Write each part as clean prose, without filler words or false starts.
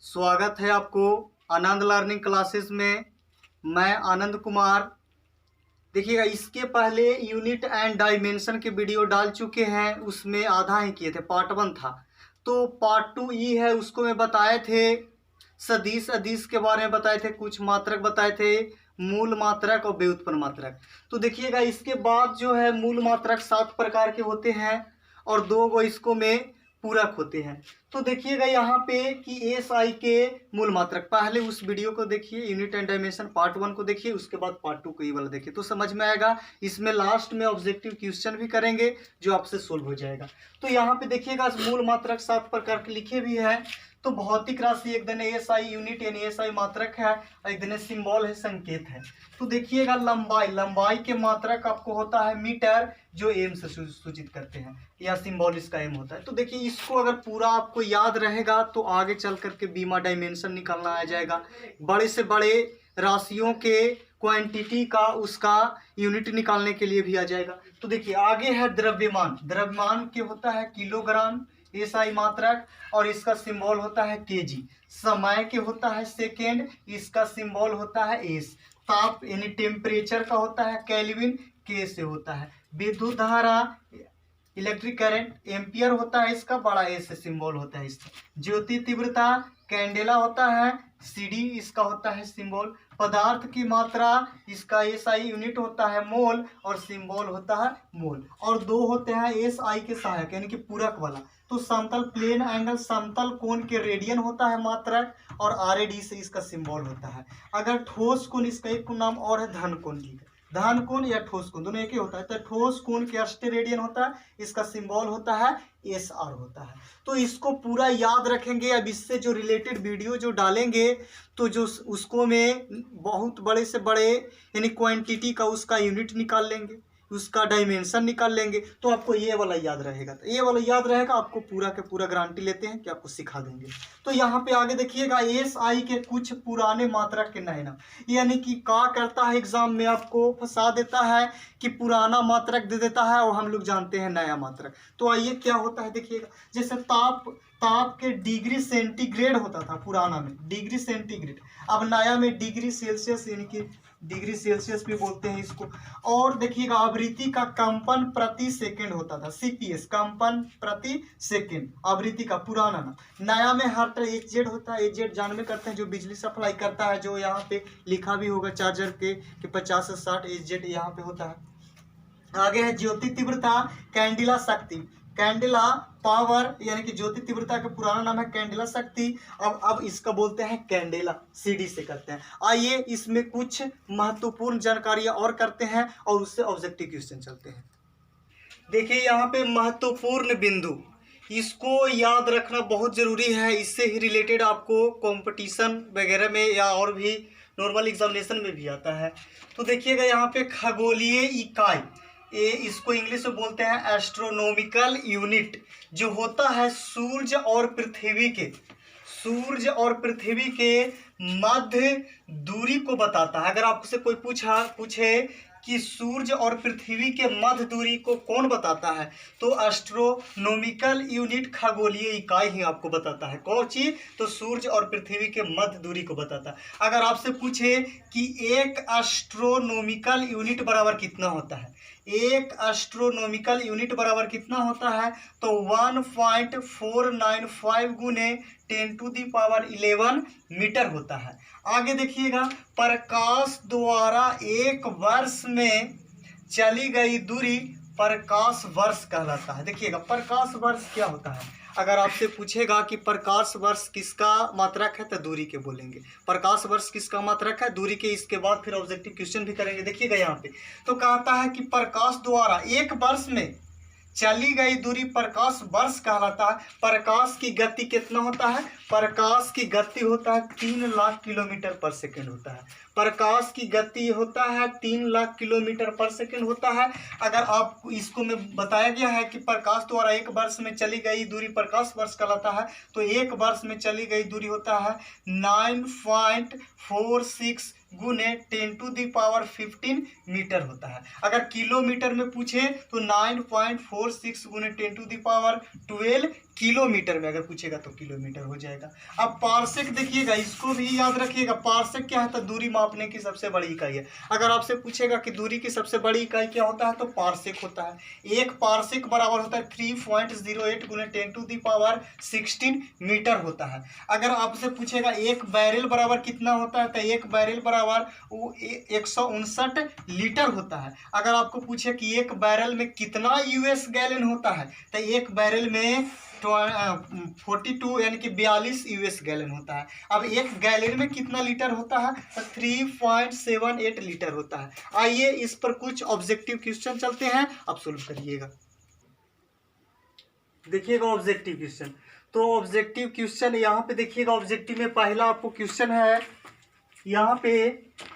स्वागत है आपको आनंद लर्निंग क्लासेस में। मैं आनंद कुमार। देखिएगा, इसके पहले यूनिट एंड डायमेंशन के वीडियो डाल चुके हैं, उसमें आधा ही किए थे, पार्ट 1 था। तो पार्ट 2 ई है, उसको मैं बताए थे सदिश अदिश के बारे में बताए थे, कुछ मात्रक बताए थे, मूल मात्रक और व्युत्पन्न मात्रक। तो देखिएगा, इसके बाद जो है मूल मात्रक 7 प्रकार के होते हैं और 2 गो इसको में पूरक होते हैं। तो देखिएगा यहाँ पे कि एस आई के मूल मात्रक, पहले उस वीडियो को देखिए, यूनिट एंड डायमेंशन पार्ट 1 को देखिए, उसके बाद पार्ट 2 को ये वाला देखिए, तो समझ में आएगा। इसमें लास्ट में ऑब्जेक्टिव क्वेश्चन भी करेंगे जो आपसे सोल्व हो जाएगा। तो यहाँ पे देखिएगा मूल मात्रक 7 प्रकार के लिखे भी है। तो भौतिक राशि एक दिन एस आई यूनिट यानी एस आई मात्रक है, एक दिन सिंबल है, संकेत है। तो देखिएगा लंबाई के मात्रक आपको होता है मीटर, जो एम से सूचित करते हैं, या सिंबल इसका एम होता है। तो देखिए, इसको अगर पूरा आपको याद रहेगा तो आगे चल करके बीमा डायमेंशन निकालना आ जाएगा। बड़े से बड़े राशियों के क्वांटिटी का उसका यूनिट निकालने के लिए भी आ जाएगा। तो देखिए आगे है द्रव्यमान के होता है किलोग्राम एसआई मात्रक, और इसका सिंबल होता है केजी। समय के होता है सेकेंड, इसका सिंबल होता है एस। ताप यानी टेम्परेचर का होता है केल्विन, के से होता है। विद्युत धारा इलेक्ट्रिक करंट एम्पियर होता है, इसका बड़ा ए से सिंबल होता है इसका। ज्योति तीव्रता कैंडेला होता है, सीडी इसका होता है सिंबल। पदार्थ की मात्रा, इसका एसआई यूनिट होता है मोल और सिंबल होता है मोल। और 2 होते हैं एसआई के सहायक यानी कि पूरक वाला। तो समतल प्लेन एंगल समतल कोण के रेडियन होता है मात्रक, और आरएडी से इसका सिंबल होता है। अगर ठोस कोण, इसका एक नाम और है धन कोण। धन कोण या ठोस कोण दोनों एक ही होता है। तो ठोस कोण के 80 रेडियन होता है, इसका सिंबल होता है एस आर होता है। तो इसको पूरा याद रखेंगे। अब इससे जो रिलेटेड वीडियो जो डालेंगे तो जो उसको में बहुत बड़े से बड़े यानी क्वांटिटी का उसका यूनिट निकाल लेंगे, उसका डायमेंशन निकाल लेंगे, तो आपको ये वाला याद रहेगा। तो ये वाला याद रहेगा, आपको पूरा के पूरा गारंटी लेते हैं कि आपको सिखा देंगे। तो यहाँ पे आगे देखिएगा एस आई के कुछ पुराने मात्रक के नए नाम, यानी कि क्या करता है एग्जाम में आपको फंसा देता है कि पुराना मात्रक दे देता है और हम लोग जानते हैं नया मात्रक। तो आइए क्या होता है देखिएगा, जैसे ताप के डिग्री सेंटीग्रेड होता था पुराना में, डिग्री सेंटीग्रेड। अब नया में डिग्री सेल्सियस यानी कि डिग्री सेल्सियस भी बोलते हैं इसको। और देखिएगा आवृत्ति का कंपन प्रति सेकंड होता था, सीपीएस कंपन प्रति सेकंड, आवृत्ति का पुराना नाम। नया में हर्ट एचजेड होता है, एचजेड जानवे करते हैं, जो बिजली सप्लाई करता है, जो यहाँ पे लिखा भी होगा चार्जर के कि 50 से 60 एचजेड यहाँ पे होता है। आगे है ज्योति तीव्रता कैंडिला शक्ति, कैंडिला पावर यानी कि ज्योति तीव्रता का पुराना नाम है कैंडेला शक्ति। अब इसका बोलते हैं कैंडेला, सीडी से करते हैं। आइए इसमें कुछ महत्वपूर्ण जानकारियां और करते हैं और उससे ऑब्जेक्टिव क्वेश्चन चलते हैं। देखिए यहाँ पे महत्वपूर्ण बिंदु, इसको याद रखना बहुत जरूरी है। इससे ही रिलेटेड आपको कंपटीशन वगैरह में या और भी नॉर्मल एग्जामिनेशन में भी आता है। तो देखिएगा यहाँ पे खगोलीय इकाई, ये इसको इंग्लिश में बोलते हैं एस्ट्रोनॉमिकल यूनिट, जो होता है सूर्य और पृथ्वी के मध्य दूरी को बताता है। अगर आपसे कोई पूछे कि सूर्य और पृथ्वी के मध्य दूरी को कौन बताता है, तो एस्ट्रोनॉमिकल यूनिट खगोलीय इकाई ही आपको बताता है। कौन चीज? तो सूर्य और पृथ्वी के मध्य दूरी को बताता है। अगर आपसे पूछे कि एक एस्ट्रोनॉमिकल यूनिट बराबर कितना होता है, एक एस्ट्रोनॉमिकल यूनिट बराबर कितना होता है, तो 1.495 गुने 10⁻11 मीटर होता है। आगे देखिएगा, प्रकाश द्वारा एक वर्ष में चली गई दूरी प्रकाश वर्ष कहलाता है। देखिएगा प्रकाश वर्ष क्या होता है, अगर आपसे पूछेगा कि प्रकाश वर्ष किसका मात्रक है तो दूरी के बोलेंगे। प्रकाश वर्ष किसका मात्रक है, दूरी के। इसके बाद फिर ऑब्जेक्टिव क्वेश्चन भी करेंगे। देखिएगा यहाँ पे तो कहता है कि प्रकाश द्वारा एक वर्ष में चली गई दूरी प्रकाश वर्ष कहलाता है। प्रकाश की गति कितना होता है, प्रकाश की गति होता है 3 लाख किलोमीटर पर सेकंड होता है। प्रकाश की गति होता है 3 लाख किलोमीटर पर सेकंड होता है। अगर आप इसको में बताया गया है कि प्रकाश द्वारा एक वर्ष में चली गई दूरी प्रकाश वर्ष कहलाता है, तो एक वर्ष में चली गई दूरी होता है 9.46 गुने 10⁻15 मीटर होता है। अगर किलोमीटर में पूछे तो 9.46 गुने 10⁻12 किलोमीटर में अगर पूछेगा तो किलोमीटर हो जाएगा। अब पार्सेक देखिएगा, इसको भी याद रखिएगा। पार्सेक क्या है? तो दूरी मापने की सबसे बड़ी इकाई है। अगर आपसे पूछेगा कि दूरी की सबसे बड़ी इकाई क्या होता है, तो पार्सेक होता है। एक पार्सेक बराबर होता है 3.08 गुने 10⁻16 मीटर होता है। अगर आपसे पूछेगा एक बैरल बराबर कितना होता है, तो एक बैरल बराबर 159 लीटर होता है। अगर आपको पूछे कि एक बैरल में कितना यूएस गैलन होता है, तो एक बैरल में 42 यानी कि 42 यूएस गैलन होता है। अब एक गैलन में कितना लीटर होता है, तो 3.78 लीटर होता है। आइए इस पर कुछ ऑब्जेक्टिव क्वेश्चन चलते हैं, आप सोल्व करिएगा। देखिएगा ऑब्जेक्टिव क्वेश्चन, तो ऑब्जेक्टिव क्वेश्चन यहाँ पे देखिएगा। ऑब्जेक्टिव में पहला आपको क्वेश्चन है यहाँ पे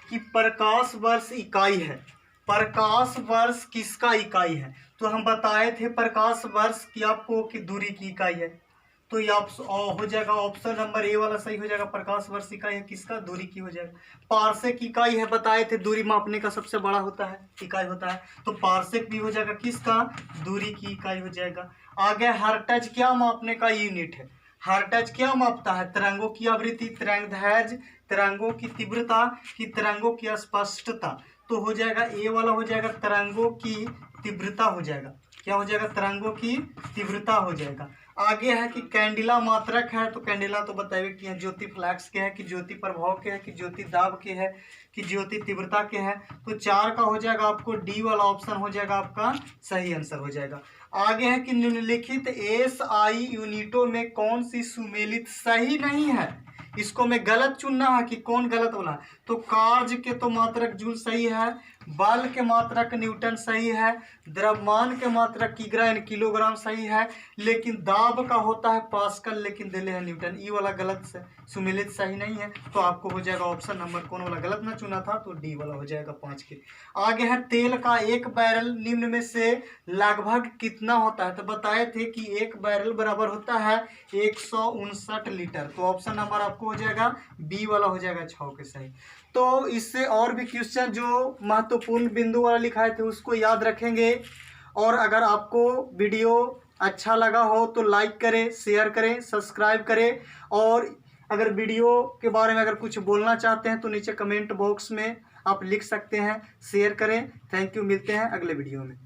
कि प्रकाश वर्ष इकाई है। प्रकाश वर्ष किसका इकाई है? तो हम बताए थे प्रकाश वर्ष की आपको कि दूरी की इकाई है। तो ये हो जाएगा ऑप्शन नंबर ए वाला सही हो जाएगा। प्रकाश वर्ष इकाई है किसका? दूरी की हो जाएगा। पार्सेक इकाई है, बताए थे दूरी मापने का सबसे बड़ा होता है इकाई होता है, तो पार्सेक भी हो जाएगा किसका? दूरी की इकाई हो जाएगा। आगे हर्ट्ज क्या मापने का यूनिट है? हर्ट्ज क्या मापता है? तरंगों की आवृत्ति, तरंगदैर्घ्य, तरंगों की तीव्रता की तरंगों की स्पष्टता। तो हो जाएगा ए वाला हो जाएगा तरंगों की तीव्रता हो जाएगा। क्या हो जाएगा? तरंगों की तीव्रता हो जाएगा। आगे है कि कैंडिला मात्रक है, तो कैंडिला तो बताइए कि है ज्योति फ्लैक्स के है, कि ज्योति प्रभाव के है, कि ज्योति दाब के है, कि ज्योति तीव्रता के है। तो 4 का हो जाएगा आपको डी वाला ऑप्शन हो जाएगा आपका सही आंसर हो जाएगा। आगे है कि निम्नलिखित एसआई यूनिटों में कौन सी सुमेलित सही नहीं है? इसको में गलत चुनना है कि कौन गलत वाला। तो कार्य के तो मात्रक जूल सही है, बल के मात्रक न्यूटन सही है, द्रव्यमान के मात्रक किग्रा यानी किलोग्राम सही है, लेकिन दाब का होता है पास्कल, लेकिन दिले है न्यूटन। ये वाला गलत से सुमेलित सही नहीं है। तो आपको हो जाएगा ऑप्शन नंबर कौन वाला गलत ना चुना था, तो डी वाला हो जाएगा 5 के। आगे है तेल का एक बैरल निम्न में से लगभग कितना होता है? तो बताए थे कि एक बैरल बराबर होता है 159 लीटर। तो ऑप्शन नंबर आपको हो जाएगा बी वाला हो जाएगा 6 के सही। तो इससे और भी क्वेश्चन जो महत्वपूर्ण बिंदु वाला लिखाए थे उसको याद रखेंगे। और अगर आपको वीडियो अच्छा लगा हो तो लाइक करें, शेयर करें, सब्सक्राइब करें। और अगर वीडियो के बारे में अगर कुछ बोलना चाहते हैं तो नीचे कमेंट बॉक्स में आप लिख सकते हैं। शेयर करें। थैंक यू, मिलते हैं अगले वीडियो में।